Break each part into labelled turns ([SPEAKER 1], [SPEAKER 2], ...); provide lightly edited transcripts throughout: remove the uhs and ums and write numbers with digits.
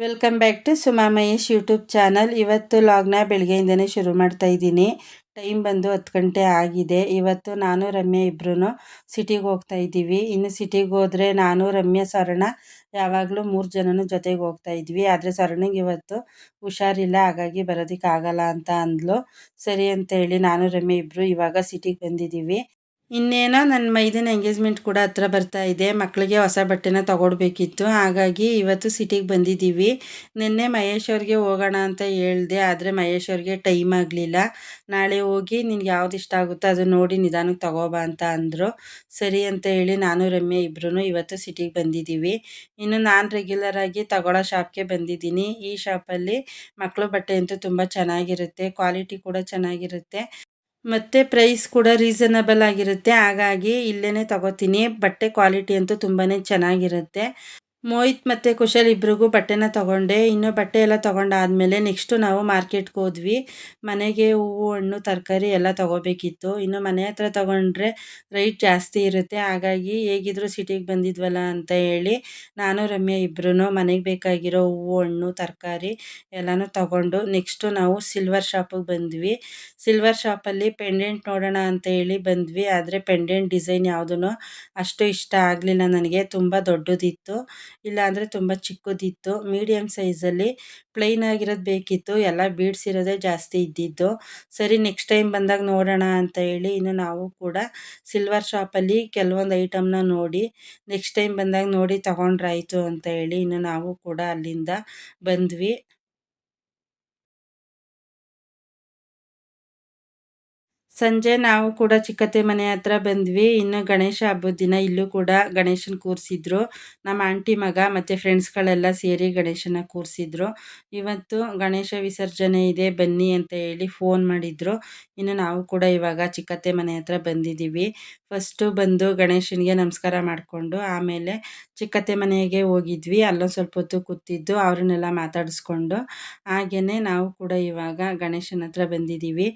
[SPEAKER 1] Welcome back to Suma Mahesh YouTube channel. ಇವತ್ತು ಲಾಗ್ನ ಬೆಳಗ್ಗೆಯಿಂದನೇ ಶುರು ಮಾಡ್ತಾ ಇದ್ದೀನಿ. ಟೈಮ್ ಬಂದು 10 ಗಂಟೆ ಆಗಿದೆ. ಇವತ್ತು ನಾನು ರಮ್ಯಾ ಇಬ್ಬರೂ ಸಿಟಿಗೆ ಹೋಗ್ತಾ ಇದ್ದೀವಿ. ಇನ್ನು ಸಿಟಿಗೆ ಹೋದರೆ ನಾನು ರಮ್ಯಾ ಸ್ವರ್ಣ ಯಾವಾಗಲೂ 3 ಜನನೂ ಜೊತೆಗೆ ಹೋಗ್ತಾ ಇದ್ವಿ. ಆದರೆ ಸ್ವರ್ಣಿಗೆ ಇವತ್ತು ಹುಷಾರಿಲ್ಲ, ಹಾಗಾಗಿ ಬರೋದಕ್ಕಾಗಲ್ಲ ಅಂತ ಅಂದ್ಲು. ಸರಿ ಅಂತ ಹೇಳಿ ನಾನು ರಮ್ಯಾ ಇಬ್ಬರು ಇವಾಗ ಸಿಟಿಗೆ ಬಂದಿದ್ದೀವಿ. ಇನ್ನೇನೋ ನನ್ನ ಮೈದಿನ ಎಂಗೇಜ್ಮೆಂಟ್ ಕೂಡ ಹತ್ರ ಬರ್ತಾ ಇದೆ. ಮಕ್ಕಳಿಗೆ ಹೊಸ ಬಟ್ಟೆನ ತಗೊಡ್ಬೇಕಿತ್ತು, ಹಾಗಾಗಿ ಇವತ್ತು ಸಿಟಿಗೆ ಬಂದಿದ್ದೀವಿ. ನಿನ್ನೆ ಮಹೇಶ್ ಅವ್ರಿಗೆ ಹೋಗೋಣ ಅಂತ ಹೇಳಿದೆ, ಆದರೆ ಮಹೇಶ್ ಅವ್ರಿಗೆ ಟೈಮ್ ಆಗಲಿಲ್ಲ. ನಾಳೆ ಹೋಗಿ ನಿನ್ಗೆ ಯಾವ್ದು ಇಷ್ಟ ಆಗುತ್ತೋ ಅದು ನೋಡಿ ನಿಧಾನಕ್ಕೆ ತಗೋಬಾ ಅಂತ ಅಂದರು. ಸರಿ ಅಂತ ಹೇಳಿ ನಾನು ರಮ್ಯಾ ಇಬ್ಬರೂ ಇವತ್ತು ಸಿಟಿಗೆ ಬಂದಿದ್ದೀವಿ. ಇನ್ನು ನಾನು ರೆಗ್ಯುಲರ್ ಆಗಿ ತಗೊಳ್ಳೋ ಶಾಪ್ಗೆ ಬಂದಿದ್ದೀನಿ. ಈ ಶಾಪಲ್ಲಿ ಮಕ್ಕಳು ಬಟ್ಟೆ ಅಂತೂ ತುಂಬ ಚೆನ್ನಾಗಿರುತ್ತೆ, ಕ್ವಾಲಿಟಿ ಕೂಡ ಚೆನ್ನಾಗಿರುತ್ತೆ ಮತ್ತು ಪ್ರೈಸ್ ಕೂಡ ರೀಸನಬಲ್ ಆಗಿರುತ್ತೆ. ಹಾಗಾಗಿ ಇಲ್ಲೇ ತಗೋತೀನಿ. ಬಟ್ಟೆ ಕ್ವಾಲಿಟಿ ಅಂತೂ ತುಂಬಾ ಚೆನ್ನಾಗಿರುತ್ತೆ. ಮೋಹಿತ್ ಮತ್ತು ಕುಶಲ್ ಇಬ್ರಿಗೂ ಬಟ್ಟೆನ ತಗೊಂಡೆ. ಇನ್ನು ಬಟ್ಟೆ ಎಲ್ಲ ತೊಗೊಂಡಾದ್ಮೇಲೆ ನೆಕ್ಸ್ಟು ನಾವು ಮಾರ್ಕೆಟ್ಗೆ ಹೋದ್ವಿ. ಮನೆಗೆ ಹೂವು ಹಣ್ಣು ತರಕಾರಿ ಎಲ್ಲ ತಗೋಬೇಕಿತ್ತು. ಇನ್ನು ಮನೆ ಹತ್ರ ತಗೊಂಡ್ರೆ ರೇಟ್ ಜಾಸ್ತಿ ಇರುತ್ತೆ, ಹಾಗಾಗಿ ಹೇಗಿದ್ರು ಸಿಟಿಗೆ ಬಂದಿದ್ವಲ್ಲ ಅಂತ ಹೇಳಿ ನಾನು ರಮ್ಯಾ ಇಬ್ಬರೂ ಮನೆಗೆ ಬೇಕಾಗಿರೋ ಹೂವು ಹಣ್ಣು ತರಕಾರಿ ಎಲ್ಲನೂ ತಗೊಂಡು ನೆಕ್ಸ್ಟು ನಾವು ಸಿಲ್ವರ್ ಶಾಪಿಗೆ ಬಂದ್ವಿ. ಸಿಲ್ವರ್ ಶಾಪಲ್ಲಿ ಪೆಂಡೆಂಟ್ ನೋಡೋಣ ಅಂತ ಹೇಳಿ ಬಂದ್ವಿ. ಆದರೆ ಪೆಂಡೆಂಟ್ ಡಿಸೈನ್ ಯಾವುದೂ ಅಷ್ಟು ಇಷ್ಟ ಆಗಲಿಲ್ಲ ನನಗೆ. ತುಂಬ ದೊಡ್ಡದಿತ್ತು, ಇಲ್ಲಾಂದರೆ ತುಂಬ ಚಿಕ್ಕದಿತ್ತು. ಮೀಡಿಯಮ್ ಸೈಜಲ್ಲಿ ಪ್ಲೈನ್ ಆಗಿರೋದು ಬೇಕಿತ್ತು, ಎಲ್ಲ ಬೀಡ್ಸ್ ಇರೋದೇ ಜಾಸ್ತಿ ಇದ್ದಿದ್ದು. ಸರಿ ನೆಕ್ಸ್ಟ್ ಟೈಮ್ ಬಂದಾಗ ನೋಡೋಣ ಅಂತ ಹೇಳಿ ಇನ್ನು ನಾವು ಕೂಡ ಸಿಲ್ವರ್ ಶಾಪಲ್ಲಿ ಕೆಲವೊಂದು ಐಟಮ್ನ ನೋಡಿ ನೆಕ್ಸ್ಟ್ ಟೈಮ್ ಬಂದಾಗ ನೋಡಿ ತಗೊಂಡ್ರಾಯ್ತು ಅಂತ ಹೇಳಿ ಇನ್ನು ನಾವು ಕೂಡ ಅಲ್ಲಿಂದ ಬಂದ್ವಿ. ಸಂಜೆ ನಾವು ಕೂಡ ಚಿಕ್ಕತ್ತೆ ಮನೆ ಹತ್ರ ಬಂದ್ವಿ. ಇನ್ನು ಗಣೇಶ ಹಬ್ಬದ ದಿನ ಇಲ್ಲೂ ಕೂಡ ಗಣೇಶನ ಕೂರಿಸಿದ್ರು. ನಮ್ಮ ಆಂಟಿ ಮಗ ಮತ್ತು ಫ್ರೆಂಡ್ಸ್ಗಳೆಲ್ಲ ಸೇರಿ ಗಣೇಶನ ಕೂರಿಸಿದ್ರು. ಇವತ್ತು ಗಣೇಶ ವಿಸರ್ಜನೆ ಇದೆ ಬನ್ನಿ ಅಂತ ಹೇಳಿ ಫೋನ್ ಮಾಡಿದ್ರು. ಇನ್ನು ನಾವು ಕೂಡ ಇವಾಗ ಚಿಕ್ಕತ್ತೆ ಮನೆ ಹತ್ರ ಬಂದಿದ್ದೀವಿ. ಫಸ್ಟು ಬಂದು ಗಣೇಶನಿಗೆ ನಮಸ್ಕಾರ ಮಾಡಿಕೊಂಡು ಆಮೇಲೆ ಚಿಕ್ಕತ್ತೆ ಮನೆಗೆ ಹೋಗಿದ್ವಿ. ಅಲ್ಲೊಂದು ಸ್ವಲ್ಪ ಹೊತ್ತು ಕೂತಿದ್ದು ಅವ್ರನ್ನೆಲ್ಲ ಮಾತಾಡಿಸ್ಕೊಂಡು ಹಾಗೆಯೇ ನಾವು ಕೂಡ ಇವಾಗ ಗಣೇಶನ ಹತ್ರ ಬಂದಿದ್ದೀವಿ.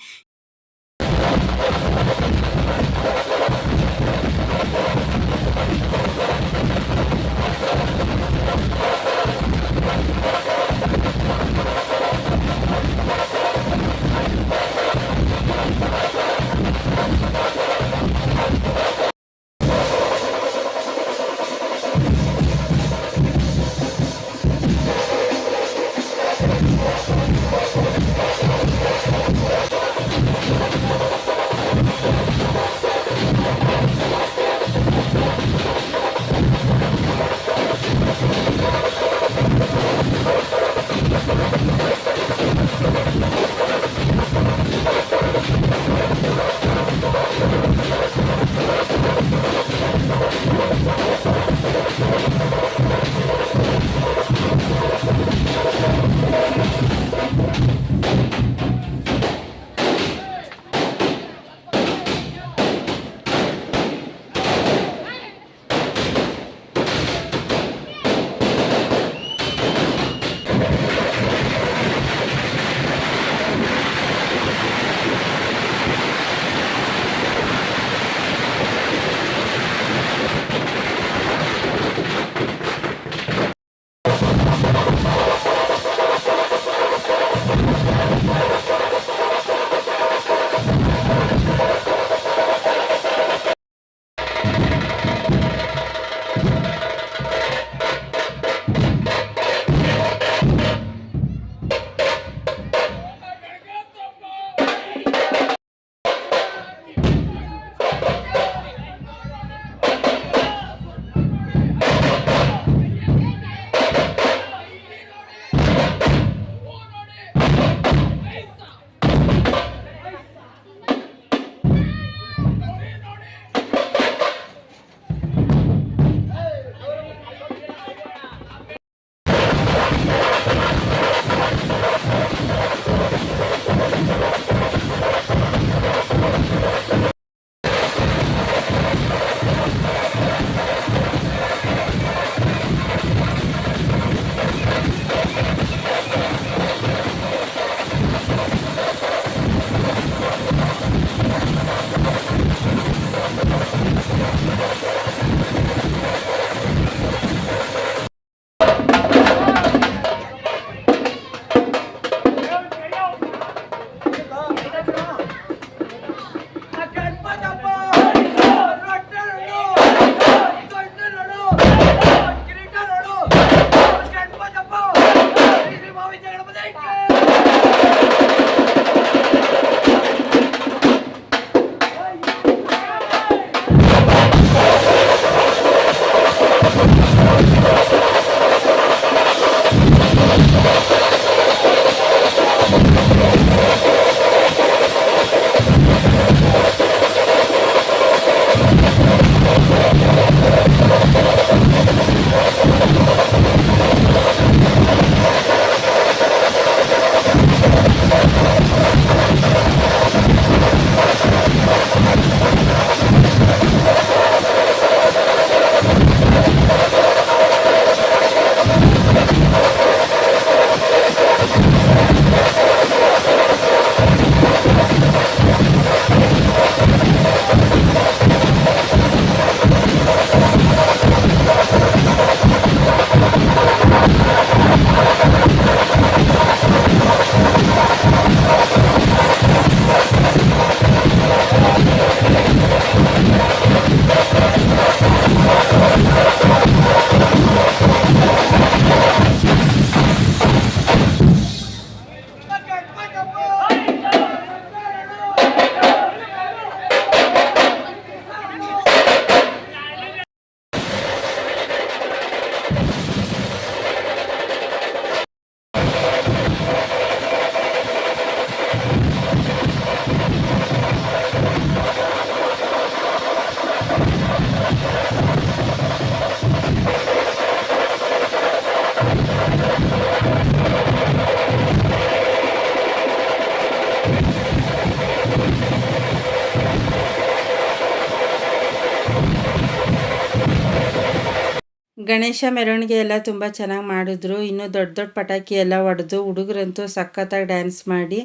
[SPEAKER 1] ಗಣೇಶ ಮೆರವಣಿಗೆ ಎಲ್ಲ ತುಂಬ ಚೆನ್ನಾಗಿ ಮಾಡಿದ್ರು. ಇನ್ನು ದೊಡ್ಡ ದೊಡ್ಡ ಪಟಾಕಿ ಎಲ್ಲ ಹೊಡೆದು ಹುಡುಗರಂತೂ ಸಖತ್ತಾಗಿ ಡ್ಯಾನ್ಸ್ ಮಾಡಿ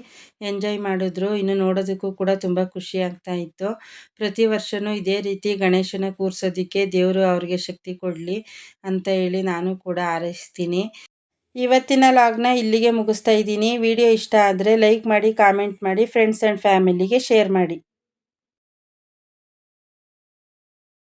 [SPEAKER 1] ಎಂಜಾಯ್ ಮಾಡಿದ್ರು. ಇನ್ನು ನೋಡೋದಕ್ಕೂ ಕೂಡ ತುಂಬ ಖುಷಿ ಆಗ್ತಾ ಇತ್ತು. ಪ್ರತಿ ವರ್ಷವೂ ಇದೇ ರೀತಿ ಗಣೇಶನ ಕೂರಿಸೋದಕ್ಕೆ ದೇವರು ಅವ್ರಿಗೆ ಶಕ್ತಿ ಕೊಡಲಿ ಅಂತ ಹೇಳಿ ನಾನು ಕೂಡ ಹಾರೈಸ್ತೀನಿ. ಇವತ್ತಿನ ಲಾಗ್ನ ಇಲ್ಲಿಗೆ ಮುಗಿಸ್ತಾ ಇದ್ದೀನಿ. ವಿಡಿಯೋ ಇಷ್ಟ ಆದರೆ ಲೈಕ್ ಮಾಡಿ, ಕಾಮೆಂಟ್ ಮಾಡಿ, ಫ್ರೆಂಡ್ಸ್ ಆ್ಯಂಡ್ ಫ್ಯಾಮಿಲಿಗೆ ಶೇರ್ ಮಾಡಿ.